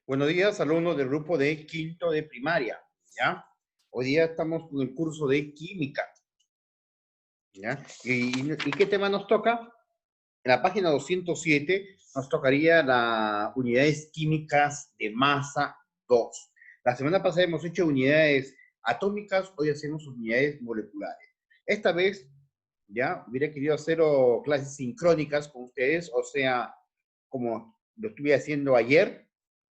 Buenos días, alumnos del grupo de quinto de primaria, ¿ya? Hoy día estamos con el curso de química, ¿ya? ¿Y qué tema nos toca? En la página 207 nos tocaría las unidades químicas de masa 2. La semana pasada hemos hecho unidades atómicas, hoy hacemos unidades moleculares. Esta vez, ya, hubiera querido hacer clases sincrónicas con ustedes, o sea, como lo estuve haciendo ayer,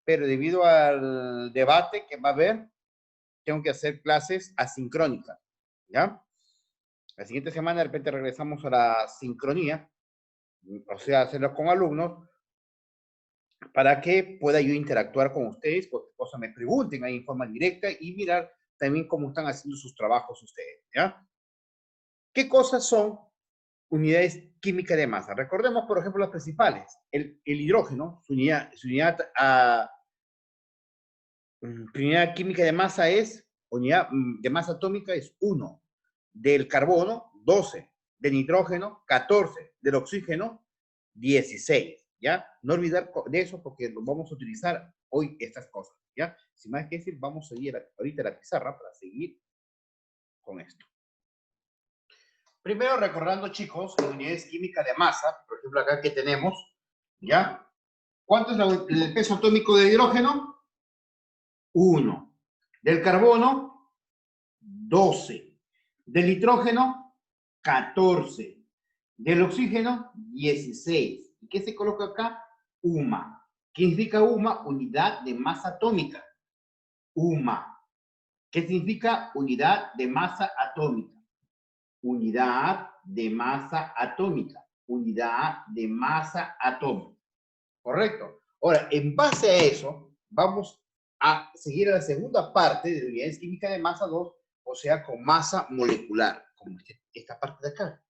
pero debido al debate que va a haber, tengo que hacer clases asincrónicas, ¿ya? La siguiente semana de repente regresamos a la sincronía, o sea, hacerlo con alumnos, para que pueda yo interactuar con ustedes, cualquier cosa me pregunten ahí en forma directa y mirar también cómo están haciendo sus trabajos ustedes, ¿ya? ¿Qué cosas son unidades químicas de masa? Recordemos, por ejemplo, las principales. El hidrógeno, su unidad química de masa es, unidad de masa atómica es 1, del carbono 12, del nitrógeno 14, del oxígeno 16, ¿ya? No olvidar de eso porque lo vamos a utilizar hoy estas cosas, ¿ya? Sin más que decir, vamos a seguir ahorita la pizarra para seguir con esto. Primero recordando, chicos, unidades químicas de masa, por ejemplo acá que tenemos, ¿ya? ¿Cuánto es el peso atómico de hidrógeno? 1. Del carbono, 12. Del nitrógeno, 14. Del oxígeno, 16. ¿Y qué se coloca acá? UMA. ¿Qué significa UMA? Unidad de masa atómica. UMA. ¿Qué significa unidad de masa atómica? Unidad de masa atómica. Unidad de masa atómica. ¿Correcto? Ahora, en base a eso, vamos a seguir a la segunda parte de unidades químicas de masa 2, o sea, con masa molecular, como esta parte de acá.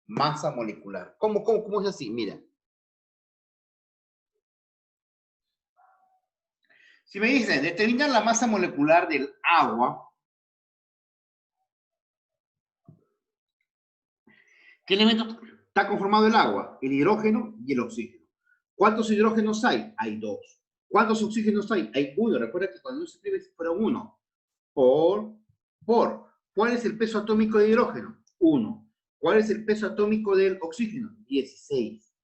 Masa molecular. ¿Cómo es así? Mira. Si me dicen, determinar la masa molecular del agua, ¿qué elemento está conformado el agua? El hidrógeno y el oxígeno. ¿Cuántos hidrógenos hay? Hay 2. ¿Cuántos oxígenos hay? Hay 1. Recuerda que cuando se escribe fuera 1. Por. ¿Cuál es el peso atómico de hidrógeno? 1. ¿Cuál es el peso atómico del oxígeno? 16.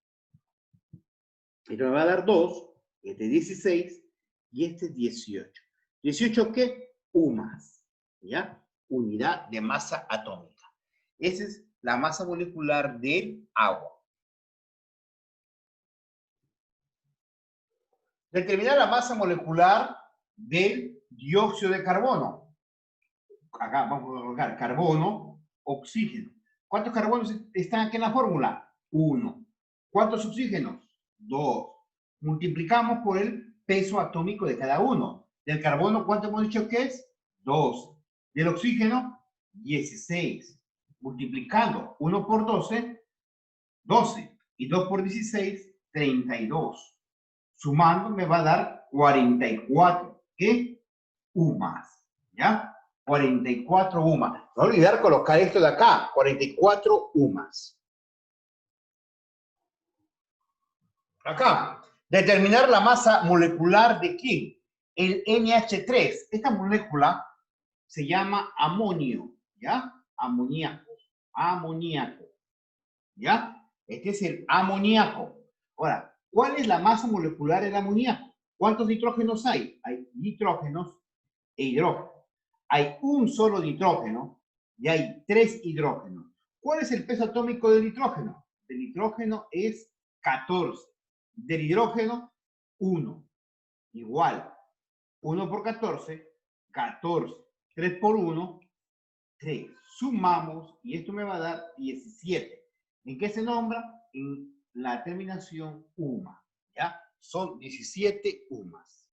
Esto me va a dar 2, este 16 y este 18. ¿18 qué? UMAS, ¿ya? Unidad de masa atómica. Esa es la masa molecular del agua. Determinar la masa molecular del dióxido de carbono. Acá vamos a colocar carbono, oxígeno. ¿Cuántos carbonos están aquí en la fórmula? 1. ¿Cuántos oxígenos? 2. Multiplicamos por el peso atómico de cada uno. Del carbono, ¿cuánto hemos dicho que es? 2. Del oxígeno, 16. Multiplicando 1 por 12, 12. Y 2 por 16, 32. Sumando me va a dar 44. ¿Qué? UMAS. ¿Ya? 44 UMAS. No olvidar colocar esto de acá. 44 UMAS. Acá. Determinar la masa molecular de ¿quién? El NH3. Esta molécula se llama amonio. ¿Ya? Amoníaco. Amoníaco. ¿Ya? Este es el amoníaco. Ahora, ¿cuál es la masa molecular del amoníaco? ¿Cuántos nitrógenos hay? Hay nitrógenos e hidrógenos. Hay un solo nitrógeno y hay 3 hidrógenos. ¿Cuál es el peso atómico del nitrógeno? El nitrógeno es 14. Del hidrógeno, 1. Igual. 1 por 14, 14. 3 por 1, 3. Sumamos y esto me va a dar 17. ¿En qué se nombra? En la terminación UMA. ¿Ya? Son 17 UMAs.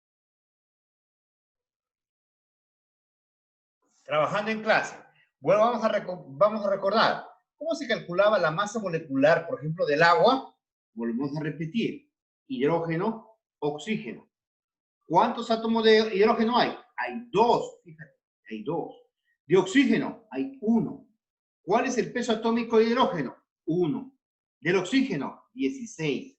Trabajando en clase. Bueno, vamos a recordar. ¿Cómo se calculaba la masa molecular, por ejemplo, del agua? Volvemos a repetir. Hidrógeno, oxígeno. ¿Cuántos átomos de hidrógeno hay? Hay 2. Fíjate, hay 2. De oxígeno hay 1. ¿Cuál es el peso atómico de hidrógeno? 1. Del oxígeno, 16.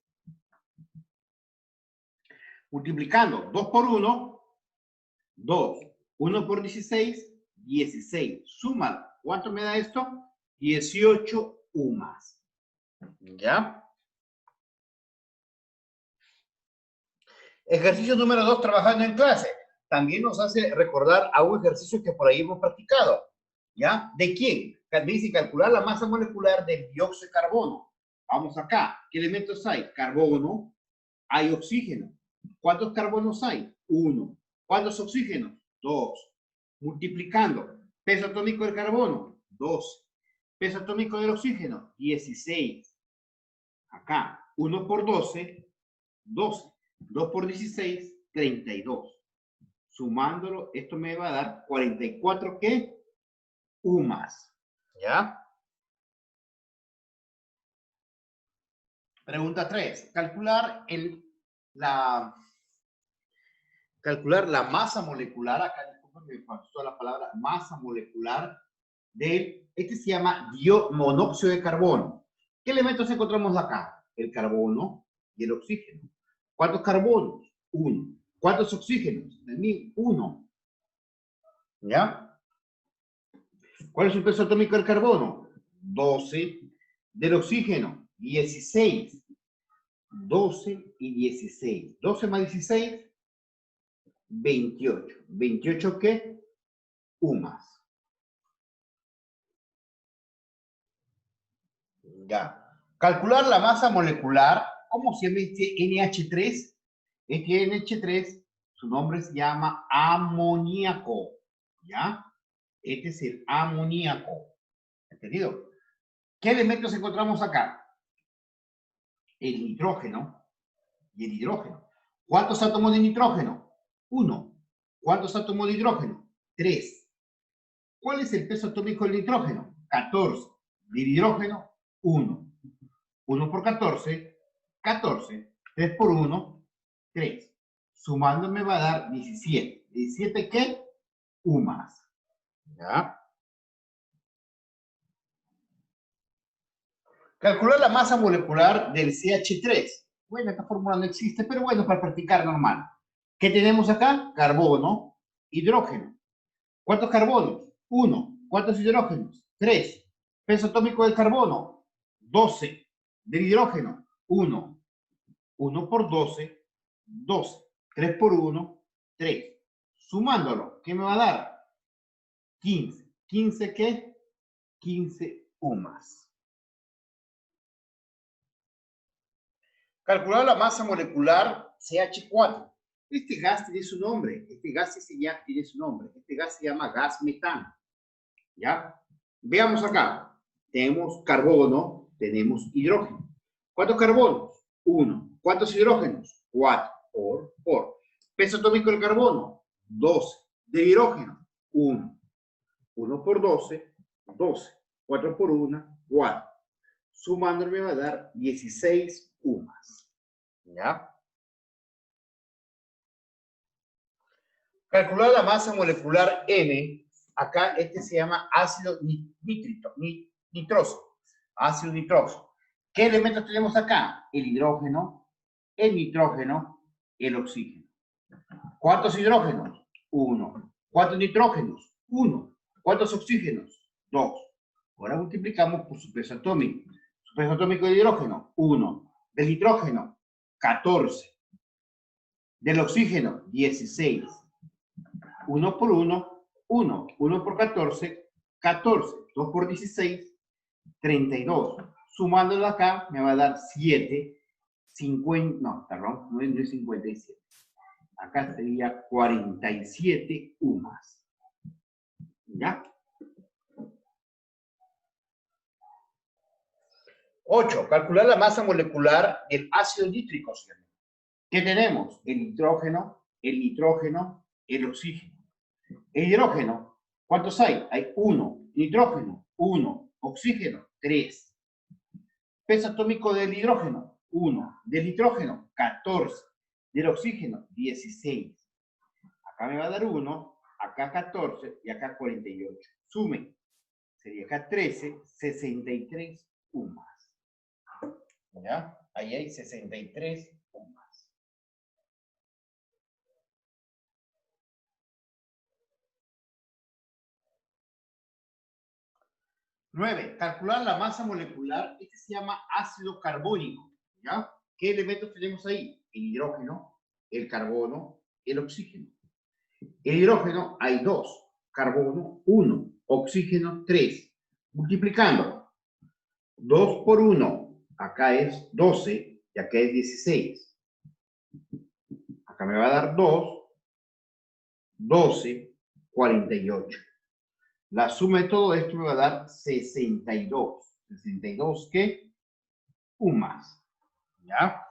Multiplicando 2 por 1, 2. 1 por 16, 16. Suma, ¿cuánto me da esto? 18 UMAS. ¿Ya? Ejercicio número 2, trabajando en clase. También nos hace recordar a un ejercicio que por ahí hemos practicado. ¿Ya? ¿De quién? Dice calcular la masa molecular del dióxido de carbono. Vamos acá. ¿Qué elementos hay? Carbono, hay oxígeno. ¿Cuántos carbonos hay? 1. ¿Cuántos oxígenos? 2. Multiplicando. Peso atómico del carbono, 12. Peso atómico del oxígeno, 16. Acá, 1 por 12, 12. 2 por 16, 32. Sumándolo, esto me va a dar 44, ¿qué? UMAS. ¿Ya? Pregunta 3. Calcular la masa molecular, acá disculpen, me faltó la palabra masa molecular este se llama monóxido de carbono. ¿Qué elementos encontramos acá? El carbono y el oxígeno. ¿Cuántos carbonos? 1. ¿Cuántos oxígenos? 1. ¿Ya? ¿Cuál es su peso atómico del carbono? 12. Del oxígeno, 16. 12 y 16. 12 más 16, 28. ¿28 qué? UMAS. Ya. Calcular la masa molecular, ¿cómo se llama este NH3? Este NH3, su nombre se llama amoníaco. ¿Ya? Este es el amoníaco. ¿Entendido? ¿Qué elementos encontramos acá? El nitrógeno y el hidrógeno. ¿Cuántos átomos de nitrógeno? 1. ¿Cuántos átomos de hidrógeno? 3. ¿Cuál es el peso atómico del nitrógeno? 14. Del hidrógeno, 1. 1 por 14, 14. 3 por 1, 3. Sumando me va a dar 17. ¿17 qué? UMAS. ¿Ya? Calcular la masa molecular del CH3. Bueno, esta fórmula no existe, pero bueno, para practicar normal. ¿Qué tenemos acá? Carbono, hidrógeno. ¿Cuántos carbonos? 1. ¿Cuántos hidrógenos? 3. Peso atómico del carbono, 12. Del hidrógeno, 1. 1 por 12, 12. 3 por 1, 3. Sumándolo, ¿qué me va a dar? 15. ¿15 qué? 15 UMAS. Calcular la masa molecular CH4. Este gas tiene su nombre. Este gas tiene su nombre. Este gas se llama gas metano. ¿Ya? Veamos acá. Tenemos carbono, tenemos hidrógeno. ¿Cuántos carbonos? 1. ¿Cuántos hidrógenos? 4. Por. Peso atómico del carbono, 12. De hidrógeno, 1. 1 por 12, 12. 4 por 1, 4. Sumando me va a dar 16 UMAS. ¿Ya? Calcular la masa molecular N. Acá este se llama ácido nitroso. Ácido nitroso. ¿Qué elementos tenemos acá? El hidrógeno, el nitrógeno, el oxígeno. ¿Cuántos hidrógenos? 1. ¿Cuántos nitrógenos? 1. ¿Cuántos oxígenos? 2. Ahora multiplicamos por su peso atómico. Su peso atómico de hidrógeno, 1. Del nitrógeno, 14. Del oxígeno, 16. 1 por 1, 1. 1 por 14, 14. 2 por 16, 32. Sumándolo acá, me va a dar 7. 50, no, perdón, no es 57. Acá sería 47 UMAS. ¿Ya? 8. Calcular la masa molecular del ácido nítrico. ¿Qué tenemos? El nitrógeno, el oxígeno. El hidrógeno, ¿cuántos hay? Hay 1. Nitrógeno, 1. Oxígeno, 3. Peso atómico del hidrógeno, 1. Del nitrógeno, 14. Del oxígeno, 16. Acá me va a dar 1, acá 14 y acá 48. Sumen. Sería acá 13, 63 UMAS. ¿Ya? Ahí hay 63 UMAS. 9. Calcular la masa molecular. Este se llama ácido carbónico. ¿Ya? ¿Qué elementos tenemos ahí? El hidrógeno, el carbono, el oxígeno. El hidrógeno hay 2, carbono 1, oxígeno 3. Multiplicando. 2 por 1, acá es 12 y acá es 16. Acá me va a dar 2, 12, 48. La suma de todo esto me va a dar 62. 62, ¿qué? Un más. ¿Ya?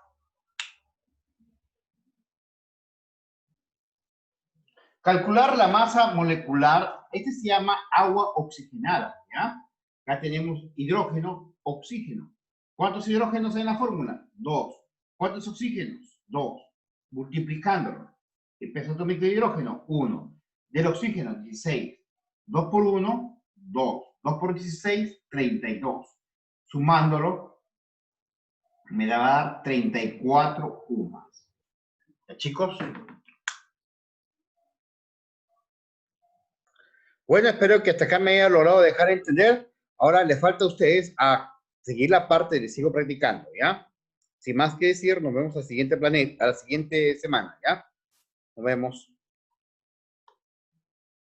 Calcular la masa molecular. Este se llama agua oxigenada. ¿Ya? Acá tenemos hidrógeno, oxígeno. ¿Cuántos hidrógenos hay en la fórmula? 2. ¿Cuántos oxígenos? 2. Multiplicándolo. El peso atómico de hidrógeno, 1. Del oxígeno, 16. 2 por 1, 2. 2 por 16, 32. Sumándolo, me va a dar 34 UMAS. ¿Ya, chicos? Bueno, espero que hasta acá me haya logrado dejar entender. Ahora les falta a ustedes a seguir la parte de sigo practicando, ¿ya? Sin más que decir, nos vemos al siguiente planeta, a la siguiente semana, ¿ya? Nos vemos.